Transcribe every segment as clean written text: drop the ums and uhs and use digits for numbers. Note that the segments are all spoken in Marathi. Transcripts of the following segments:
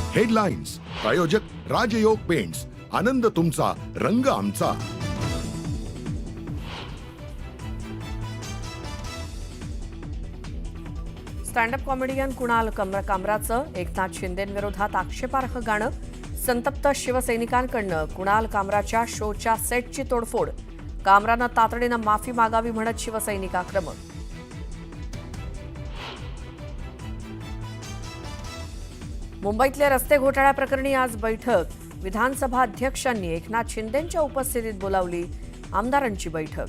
हेडलाईन्स प्रायोजक राजयोग पेंट्स, आनंद तुमचा, रंग आमचा. स्टँडअप कॉमेडियन कुणाल कामराचं एकनाथ शिंदेंविरोधात आक्षेपार्ह गाणं. संतप्त शिवसैनिकांकडनं कुणाल कामराच्या शोच्या सेटची तोडफोड. कामरानं तातडीनं माफी मागावी म्हणत शिवसैनिक आक्रमक. मुंबईतल्या रस्ते घोटाळ्याप्रकरणी आज बैठक. विधानसभा अध्यक्षांनी एकनाथ शिंदेंच्या उपस्थितीत बोलावली आमदारांची बैठक.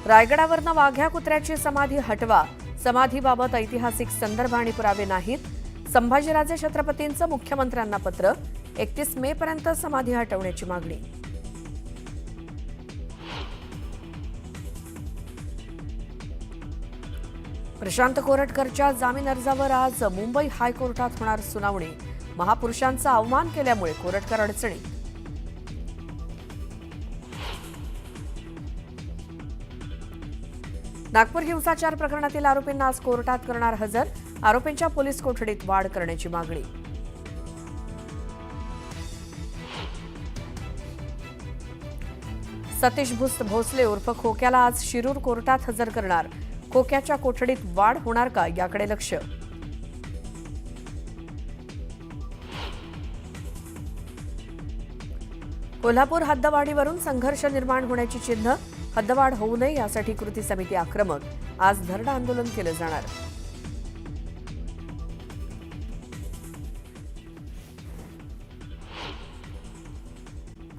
रायगडावरनं वाघ्या कुत्र्याची समाधी हटवा. समाधीबाबत ऐतिहासिक संदर्भ आणि पुरावे नाहीत. संभाजीराजे छत्रपतींचं मुख्यमंत्र्यांना पत्र. 31 मे पर्यंत समाधी हटवण्याची मागणी. प्रशांत कोरटकरच्या जामीन अर्जावर आज मुंबई हायकोर्टात होणार सुनावणी. महापुरुषांचा अवमान केल्यामुळे कोरटकर अडचणीत. नागपूर हिंसाचार प्रकरणातील आरोपींना आज कोर्टात करणार हजर. आरोपींच्या पोलीस कोठडीत वाढ करण्याची मागणी. सतीश भोसले उर्फ खोक्याला आज शिरूर कोर्टात हजर करणार. खोक्याच्या कोठडीत वाढ होणार का याकडे लक्ष. कोल्हापूर हद्दवाढीवरून संघर्ष निर्माण होण्याची चिन्ह. हद्दवाढ होऊ नये यासाठी कृती समिती आक्रमक. आज धरणं आंदोलन केलं जाणार.